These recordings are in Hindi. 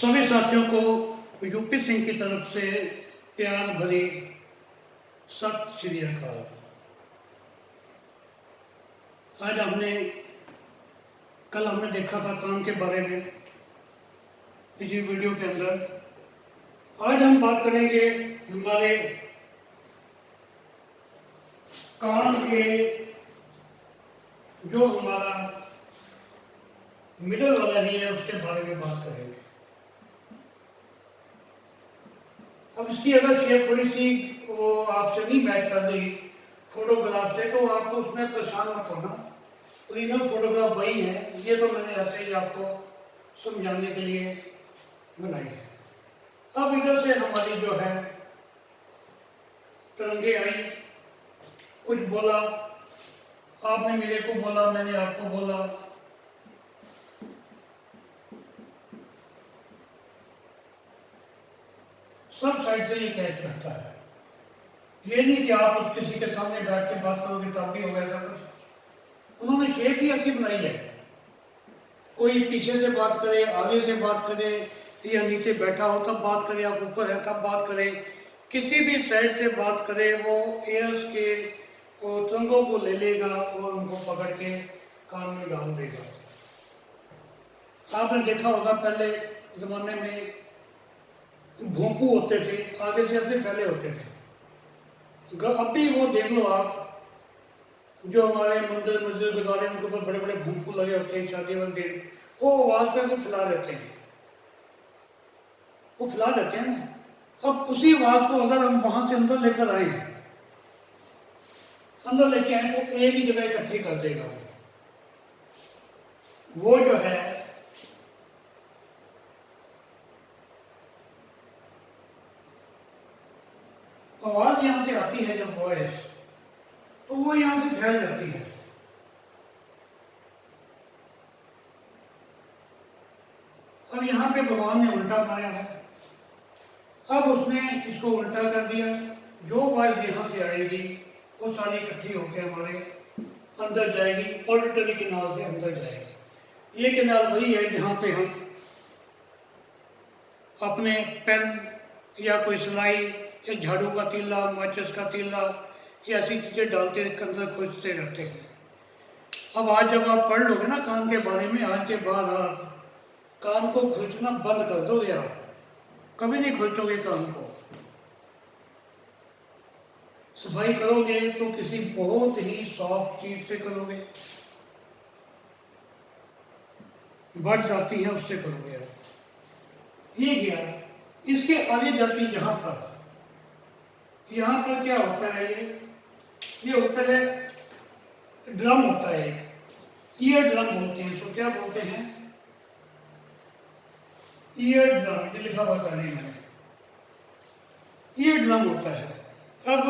सभी साथियों को यूपी सिंह की तरफ से प्यार भरी सत श्री अकाल। आज कल हमने देखा था कान के बारे में इसी वीडियो के अंदर। आज हम बात करेंगे हमारे कान के जो हमारा मिडल वाला ही है उसके बारे में बात करेंगे। अब इसकी अगर शेप थोड़ी सी वो आपसे नहीं मैच कर रही फोटोग्राफ से तो आप उसमें परेशान मत होना। ओरिजिनल फोटोग्राफ वही है, ये तो मैंने ऐसे ही आपको समझाने के लिए बनाई है। अब इधर से हमारी जो है तरंगे आई, कुछ बोला, आपने मेरे को बोला, मैंने आपको बोला। सब साइड से ये कैच करता है। ये नहीं कि आप उस किसी के सामने बैठ के बात करोगे तब भी होगा ऐसा कुछ। उन्होंने शेप ही ऐसी बनाई है, कोई पीछे से बात करे, आगे से बात करे, या नीचे बैठा हो तब बात करे, आप ऊपर है तब बात करे, किसी भी साइड से बात करे वो एयर्स के वो तरंगों को ले लेगा और उनको पकड़ के कान में डाल देगा। आपने देखा होगा पहले ज़माने में भोंपू होते थे, आगे से ऐसे फैले होते थे। अब भी वो देख लो आप, जो हमारे मंदिर मस्जिद गुरुद्वारे उनके ऊपर बड़े बड़े भोंपू लगे होते हैं शादी वाले दिन, वो आवाज़ पे ऐसे फैला देते हैं, वो फैला देते हैं ना। अब उसी आवाज़ को अगर हम वहाँ से अंदर लेकर आए, अंदर लेके आए तो एक ही जगह इकट्ठी कर देगा। वो जो है आवाज यहां से आती है जब वॉइस, तो वो यहां से फैल जाती है। अब यहां पे भगवान ने उल्टा बनाया है, अब उसने इसको उल्टा कर दिया। जो वॉइस यहां से आएगी वो सारी इकट्ठी होकर हमारे अंदर जाएगी, ऑडिटरी कैनाल से अंदर जाएगी। ये कैनाल वही है जहां पे हम अपने पेन या कोई सिलाई या झाड़ू का तीला, माचिस का तीला या ऐसी चीज़ें डालते अंदर खोजते रहते हैं। अब आज जब आप पढ़ लोगे ना कान के बारे में, आज के बाद आप कान को खोजना बंद कर दोगे, आप कभी नहीं खोजोगे कान को। सफाई करोगे तो किसी बहुत ही सॉफ्ट चीज से करोगे, बढ़ जाती है उससे करोगे आप। ये गया, इसके आगे जाती यहाँ पर क्या होता है, ये होता है ड्रम होता है एक, ईयर ड्रम बोलते हैं इसको। क्या बोलते हैं? ईयर ड्रम, ये लिखा हुआ था नहीं मैंने, ईयर ड्रम होता है। अब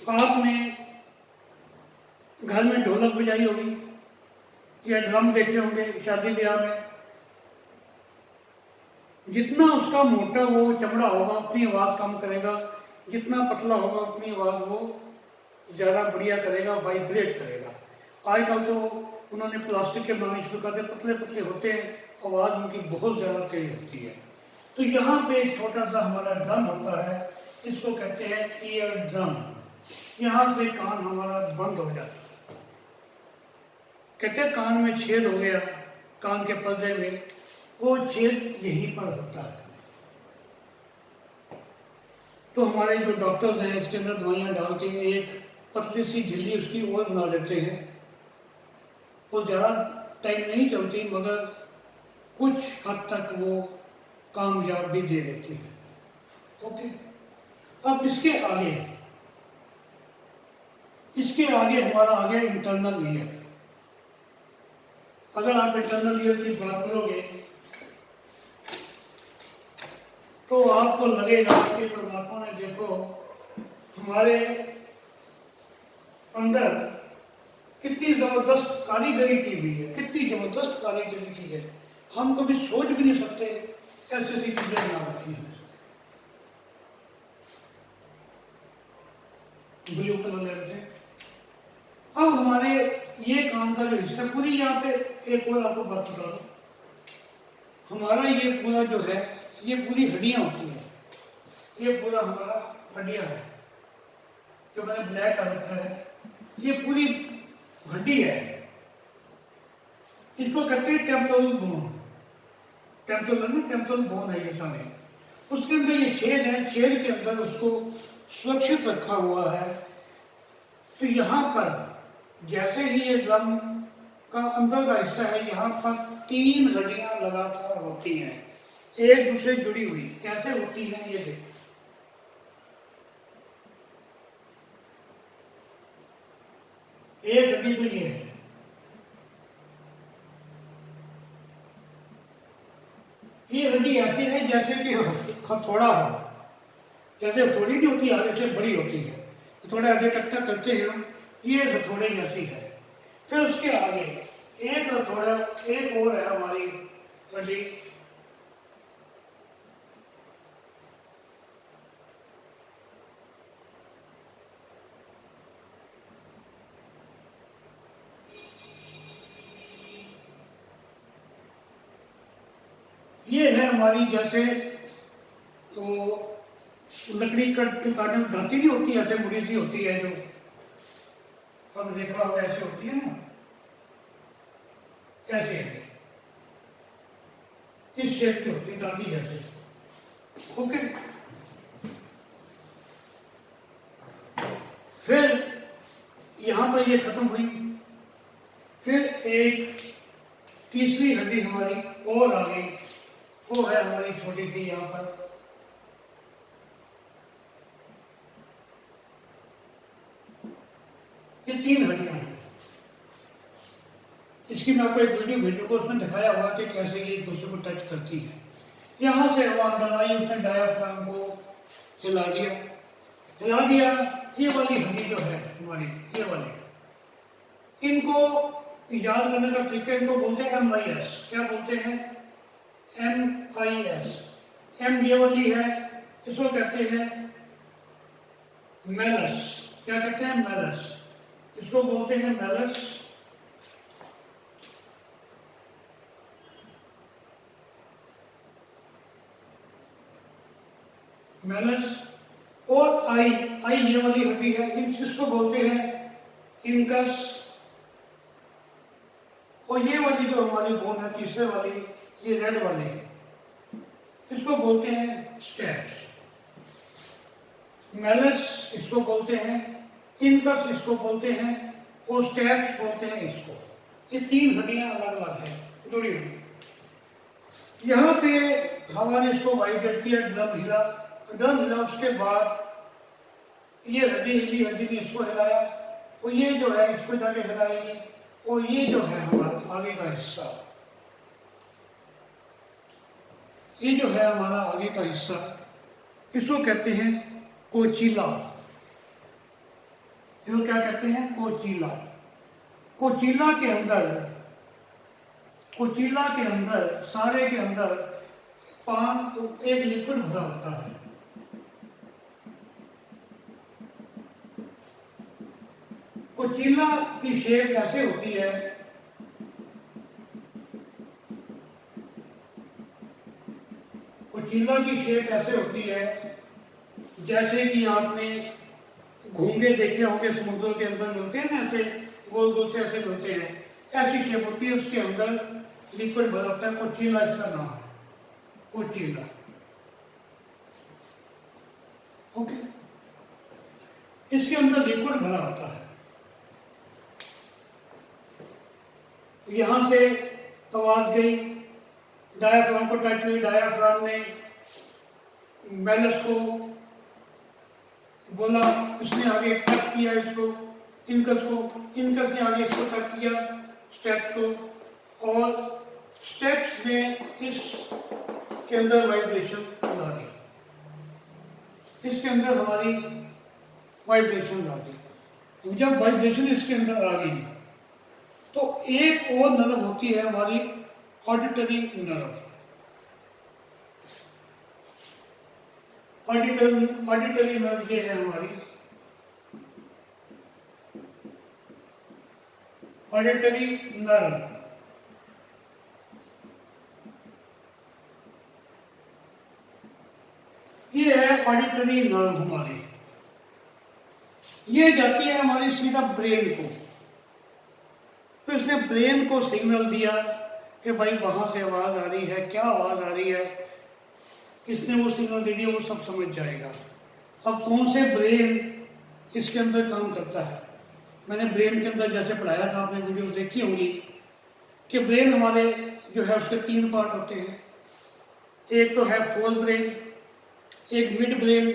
आपने घर में ढोलक बजाई होगी या ड्रम देखे होंगे शादी ब्याह में, जितना उसका मोटा वो चमड़ा होगा उतनी आवाज़ कम करेगा, जितना पतला होगा उतनी आवाज़ वो ज़्यादा बढ़िया करेगा, वाइब्रेट करेगा। आजकल तो उन्होंने प्लास्टिक के बनाने शुरू कर दिए, पतले पतले होते हैं, आवाज़ उनकी बहुत ज़्यादा तेज होती है। तो यहाँ पे एक छोटा सा हमारा ड्रम होता है, इसको कहते हैं ईयर ड्रम। यहाँ से कान हमारा बंद हो जाता है। कहते हैं कान में छेद हो गया, कान के पर्दे में, वो छेद यहीं पर होता है। तो हमारे जो डॉक्टर्स हैं इसके अंदर दवाइयाँ डाल के एक पतली सी झिल्ली उसकी और बना देते हैं। वो ज़्यादा टाइम नहीं चलती मगर कुछ हद तक वो कामयाब भी दे देती है। ओके, अब इसके आगे हमारा आगे इंटरनल ईयर। अगर आप इंटरनल ईयर की बात करोगे तो आपको लगेगा कि परमात्मा ने देखो हमारे अंदर कितनी जबरदस्त कारीगरी की हुई है, कितनी जबरदस्त कारीगरी की है। हम कभी सोच भी नहीं सकते ऐसी ऐसी चीजें बना रखी हैं। ब्लू कलर से अब हमारे ये कान का जो हिस्सा पूरी, यहाँ पे एक और आपको बात बता दूं, हमारा ये पूरा जो है, ये पूरी हड्डियां होती हैं, ये पूरा हमारा हड्डियां है, जो मैंने ब्लैक कर रखा है, ये पूरी हड्डी है। इसको कहते हैं टेम्पोरल बोन। टेम्पोरल बोन है ये सारे। उसके अंदर ये छेद है, छेद के अंदर उसको सुरक्षित रखा हुआ है। तो यहाँ पर जैसे ही ये ड्रम का अंदर का हिस्सा है, यहाँ पर 3 हड्डियां लगातार होती हैं, एक दूसरे जुड़ी हुई। कैसे होती हैं ये देखो। एक हड्डी तो ये है, ये हड्डी ऐसी है जैसे कि हथौड़ा हो। जैसे हथौड़ी नहीं होती, आगे से बड़ी होती है, तो थोड़ा ऐसे टक टक करते हैं हम, ये हथौड़े जैसी है। फिर उसके आगे एक हथौड़ा, एक और है हमारी हड्डी, ये है हमारी, जैसे तो लकड़ी काटने में धाती नहीं होती, ऐसे मुड़ी सी होती है, जो हम देखा होगा ऐसे होती है ना, ऐसे है, इस शेप की होती है, दाती जैसे। ओके। फिर यहाँ पर ये खत्म हुई। फिर एक तीसरी हड्डी हमारी और आ गई, वो है हमारी छोटी सी, यहाँ पर ये 3 हड्डियां हैं। इसकी मैं आपको एक वीडियो भेजूंगा, उसमें दिखाया हुआ कि कैसे ये एक दूसरे को टच करती है। यहाँ से हवा अंदर आई, उसने डायाफ्राम को हिला दिया, हिला दिया। ये वाली हड्डी जो है हमारी, ये वाली, इनको याद करने का तरीका, इनको बोलते हैं MIS। क्या बोलते हैं? MIS। एम ये वाली है, इसको कहते हैं मेलस। क्या कहते हैं? मेलस। इसको बोलते हैं मेलस। मेलस। और आई ये वाली हड्डी है, इसको बोलते हैं इनकस। और ये वाली जो हमारी बोन है, तीसरे वाली, ये रेड वाली, इसको बोलते हैं स्टेप्स। मेलस इसको बोलते हैं, इनकस इसको बोलते हैं, और स्टेप्स बोलते हैं इसको। ये 3 हड्डियां अलग अलग हैं, जुड़ी हुई। यहाँ पे हमारे इसको वाइब्रेट किया, ड्रम हिला, उसके बाद ये हड्डी हिली, हड्डी ने इसको हिलाया, और ये जो है इसको जाके हिलाएगी। और ये जो है हमारा आगे का हिस्सा, ये जो है हमारा आगे का हिस्सा, इसको कहते हैं कोचिला। इसको क्या कहते हैं? कोचिला। कोचिला के अंदर सारे के अंदर एक लिक्विड भरा होता है। कोचिला की शेप ऐसे होती है, कोचिला की शेप ऐसे होती है जैसे कि आपने घोंगे देखे होंगे, समुद्रों के अंदर मिलते हैं ना, ऐसे गोल गोल से ऐसे मिलते हैं, ऐसी शेप होती है। उसके अंदर लिक्विड भरा होता है, कोचिला इसका नाम है, कोचिला। ओके। इसके अंदर लिक्विड भरा होता है। यहां से आवाज गई, डायाफ्राम को टच हुई, डायाफ्राम ने मेलस को बोला, इसने आगे टच किया इसको, इनकस ने आगे इसको टच किया, स्टेप्स को, और स्टेप्स ने इस के अंदर वाइब्रेशन ला दी, इसके अंदर हमारी वाइब्रेशन ला दी। जब वाइब्रेशन इसके अंदर आ गई, तो एक और नर्व होती है हमारी ऑडिटरी नर्व। ऑडिटरी नर्व ये है हमारी ऑडिटरी नर्व। ऑडिटरी नर्व हमारी, ये जाती है हमारी सीधा ब्रेन को। तो इसने ब्रेन को सिग्नल दिया कि भाई वहाँ से आवाज़ आ रही है, क्या आवाज़ आ रही है, इसने वो सिग्नल दे दिया, वो सब समझ जाएगा। अब कौन से ब्रेन इसके अंदर काम करता है, मैंने ब्रेन के अंदर जैसे पढ़ाया था, आपने वीडियोस देखी होंगी कि ब्रेन हमारे जो है उसके 3 पार्ट होते हैं। एक तो है फोर ब्रेन, एक मिड ब्रेन,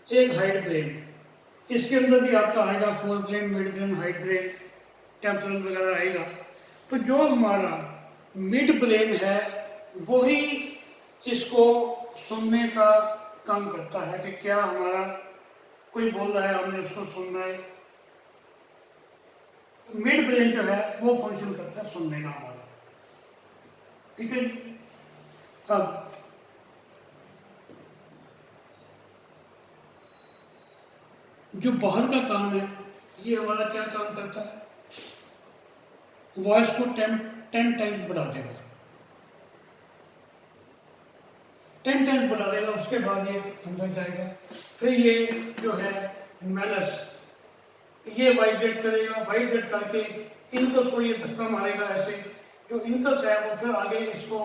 एक हाइड ब्रेन। इसके अंदर भी आपका आएगा fore brain, mid brain, hide brain, temporal वगैरह आएगा। तो जो हमारा मिड ब्रेन है वही इसको सुनने का काम करता है कि क्या हमारा कोई बोल रहा है, हमने उसको सुनना है। मिड ब्रेन जो है वो फंक्शन करता है सुनने का हमारा, ठीक है। अब जो बाहर का कान है ये हमारा क्या काम करता है, वॉइस को 10 टाइम्स बढ़ा देगा, 10 टाइम्स बढ़ा देगा। उसके बाद ये अंदर जाएगा, फिर ये जो है मेलस, ये वाइब्रेट करेगा, वाइब्रेट करके इनकस को ये धक्का मारेगा ऐसे, जो इनकस है वो फिर आगे इसको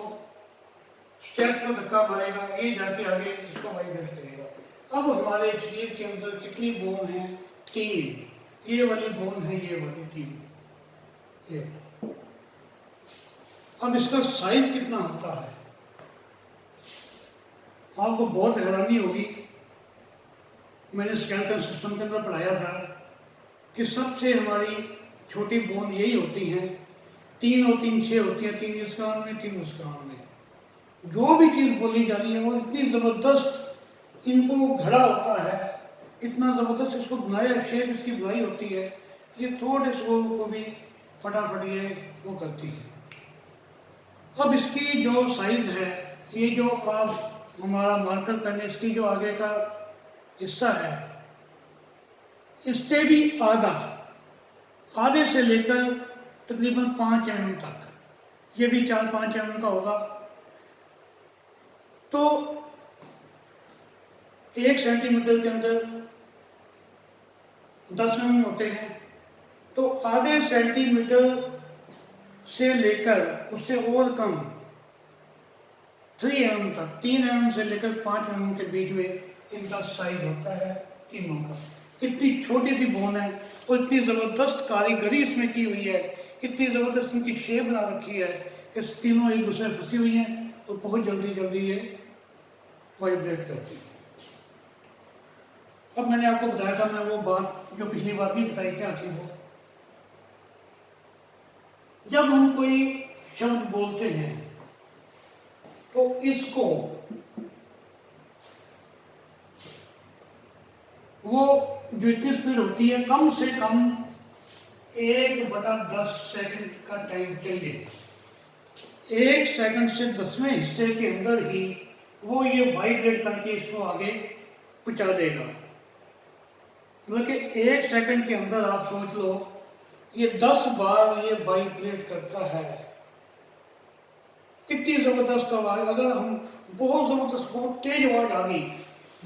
स्टेप्स को धक्का मारेगा, ये जाके आगे इसको वाइब्रेट करेगा। अब हमारे शरीर के अंदर कितनी बोन है, 3, ये वाली बोन है, ये वाली 3, ये। अब इसका साइज कितना होता है, आपको बहुत हैरानी होगी। मैंने स्केलेटल सिस्टम के अंदर पढ़ाया था कि सबसे हमारी छोटी बोन यही होती हैं, 3 और 3 6 होती है, 3 इस कान में, 3 उस कान में। जो भी चीज़ बोली जा रही है वो इतनी ज़बरदस्त इनको घड़ा होता है, इतना ज़बरदस्त इसको बनाया, शेप इसकी बनाई होती है, ये थोड़े से को भी फटाफट ये वो करती है। अब इसकी जो साइज़ है, ये जो आप हमारा मार्कर पेन, इसकी जो आगे का हिस्सा है, इससे भी आधे से लेकर तकरीबन 5 mm तक, ये भी 4-5 mm का होगा। तो 1 सेंटीमीटर के अंदर 10 mm होते हैं, तो आधे सेंटीमीटर से लेकर उससे और कम 3 mm तक, 3 mm से लेकर 5 mm के बीच में इनका साइज होता है तीनों का। इतनी छोटी सी बोन है और इतनी ज़बरदस्त कारीगरी इसमें की हुई है, इतनी ज़बरदस्त इनकी शेप बना रखी है, इस तीनों एक दूसरे में फंसी हुई हैं और बहुत जल्दी जल्दी ये वाइब्रेट करती है। अब मैंने आपको बताया था, मैं वो बात जो पिछली बार भी बताई, क्या थी वो, जब हम कोई शब्द बोलते हैं तो इसको वो जो इतनी स्पीड होती है, कम से कम 1/10 सेकंड का टाइम चाहिए। 1 सेकंड से 10वें हिस्से के अंदर ही वो ये वाइब्रेट करके इसको आगे पहुंचा देगा। मतलब कि 1 सेकंड के अंदर आप सोच लो ये 10 बार ये वाइब्रेट करता है। इतनी ज़बरदस्त आवाज़, अगर हम बहुत ज़बरदत, बहुत तेज आवाज़ आ गई,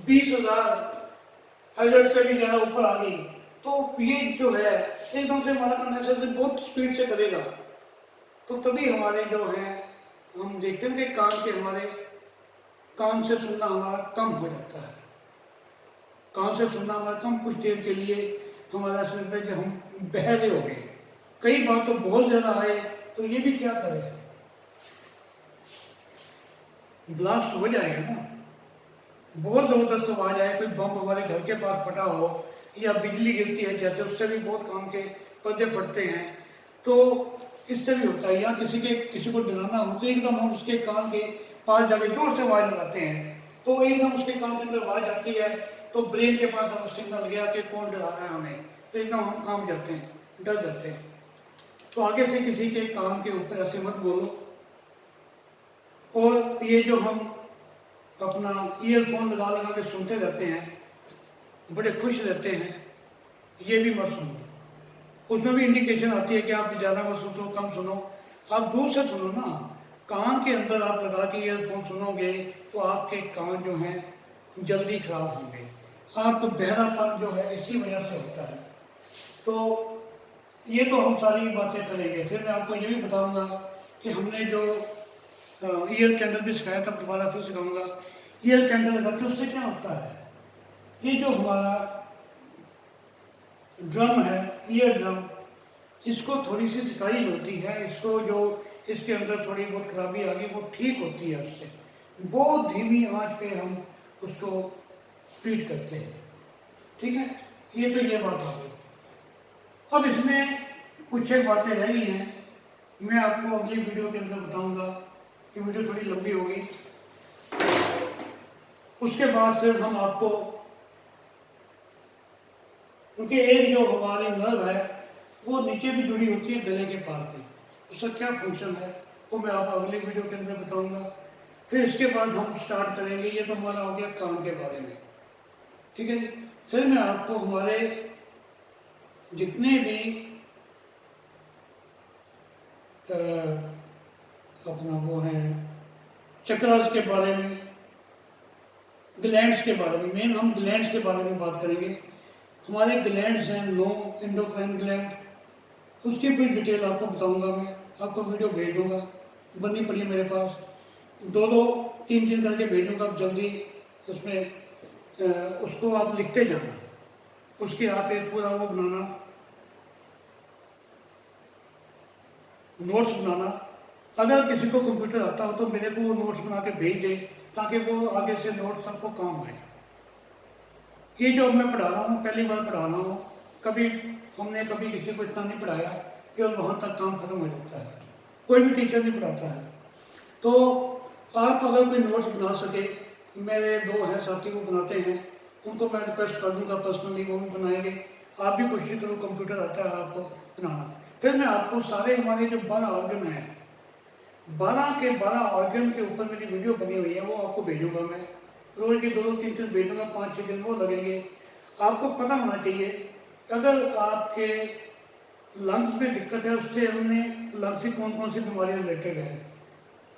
20,000 हर्ट्ज़ से भी ज़्यादा ऊपर आ गई, तो ये जो है एकदम से हमारा कंडेंसर से बहुत स्पीड से करेगा। तो तभी हमारे जो हैं, हम देखते हैं कि हमारे कान से सुनना हमारा कम हो जाता है। कान से सुनना हमारा कम, कुछ देर के लिए हमारा ऐसा लगता है कि हम बहरे हो गए। कई बार तो बहुत ज़्यादा आए तो ये भी क्या करें, ब्लास्ट हो जाएगा ना। बहुत ज़बरदस्त आवाज़ आए, कोई बम हमारे घर के पास फटा हो या बिजली गिरती है जैसे, उससे भी बहुत काम के पर्दे फटते हैं। तो इससे भी होता है, या किसी को डराना हो तो एकदम हम उसके कान के पास जाके जोर से आवाज़ लगाते हैं, तो एकदम उसके कान के अंदर आवाज़ आती है, तो ब्रेन के पास हम सिग्नल गया कि कौन डरा रहा है हमें, तो एकदम हम काम जाते हैं, डर जाते हैं। तो आगे से किसी के कान के ऊपर ऐसे मत बोलो। और ये जो हम अपना ईयरफोन लगा लगा के सुनते रहते हैं, बड़े खुश रहते हैं, ये भी मत सुनो। उसमें भी इंडिकेशन आती है कि आप ज़्यादा मत सुनो, कम सुनो, आप दूर से सुनो ना। कान के अंदर आप लगा के ईयरफोन सुनोगे तो आपके कान जो हैं जल्दी खराब होंगे। आपको बहरापन जो है इसी वजह से होता है। तो ये तो हम सारी बातें करेंगे। फिर मैं आपको ये भी बताऊंगा कि हमने जो ईयर कैंडल भी सिखाया था, दोबारा फिर सिखाऊंगा। ईयर कैंडल लगाते उससे क्या होता है, ये जो हमारा ड्रम है, ईयर ड्रम, इसको थोड़ी सी सिकाई मिलती है, इसको जो इसके अंदर थोड़ी बहुत खराबी आ गई वो ठीक होती है उससे। बहुत धीमी आंच पे हम उसको फीड करते हैं, ठीक है। ये तो ये बात हो गई। अब इसमें कुछ एक बातें रह गई हैं, मैं आपको अगली वीडियो के अंदर बताऊंगा। ये वीडियो थोड़ी लंबी होगी। उसके बाद फिर हम आपको, क्योंकि एक जो हमारी नर्व है वो नीचे भी जुड़ी होती है गले के पार पे, उसका क्या फंक्शन है वो मैं आपको अगली वीडियो के अंदर बताऊंगा। फिर इसके बाद हम स्टार्ट करेंगे, ये तो हमारा हो गया कान के बारे में, ठीक है जी। फिर मैं आपको हमारे जितने भी अपना वो हैं चक्रास के बारे में, ग्लैंड्स के बारे में, मेन हम ग्लैंड्स के बारे में बात करेंगे। हमारे ग्लैंड्स हैं 9 एंडोक्राइन ग्लैंड, उसकी भी डिटेल आपको बताऊंगा। मैं आपको वीडियो भेज दूंगा, बनी पड़ी है मेरे पास, 2-2 3-3 करके भेजूंगा। आप जल्दी उसमें उसको आप लिखते जाना, उसके आप एक पूरा वो बनाना, नोट्स बनाना। अगर किसी को कंप्यूटर आता हो तो मेरे को वो नोट्स बना के भेज दे, ताकि वो आगे से नोट्स सबको काम आए। ये जो मैं पढ़ा रहा हूँ, पहली बार पढ़ा रहा हूँ, हमने कभी किसी को इतना नहीं पढ़ाया कि वहाँ तक काम खत्म हो जाता है, कोई भी टीचर नहीं पढ़ाता है। तो आप अगर कोई नोट्स बना सके, मेरे 2 हैं साथी वो बनाते हैं, उनको मैं रिक्वेस्ट कर दूंगा पर्सनली, वो भी बनाएंगे। आप भी कोशिश करो, कंप्यूटर आता है आपको बनाना। फिर मैं आपको सारे हमारे जो 12 ऑर्गन हैं, 12 के 12 ऑर्गन के ऊपर मेरी वीडियो बनी हुई है, वो आपको भेजूंगा मैं। रोज के 2-2 3-3 भेजूंगा, 5-6 दिन वो लगेंगे। आपको पता होना चाहिए, अगर आपके लंग्स में दिक्कत है, उससे हमने लंग्स की कौन कौन सी बीमारियाँ रिलेटेड है,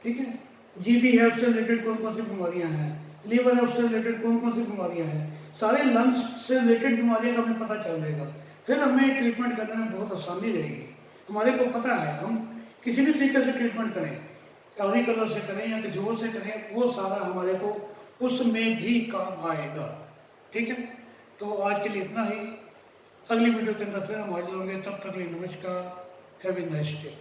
ठीक है। जीबी है, उससे रिलेटेड कौन कौन सी बीमारियाँ हैं, लीवर है, उससे रिलेटेड कौन कौन सी बीमारियाँ हैं, सारे लंग्स से रिलेटेड बीमारियों का हमें पता चल जाएगा। फिर हमें ट्रीटमेंट करने में बहुत आसानी रहेगी। हमारे को पता है हम किसी भी तरीके से ट्रीटमेंट करें, एवरी कलर से करें या किसी और से करें, वो सारा हमारे को उसमें भी काम आएगा, ठीक है। तो आज के लिए इतना ही, अगली वीडियो के अंदर फिर हम हाजिर होंगे। तब तक के लिए नमस्कार, हैव ए नाइस डे।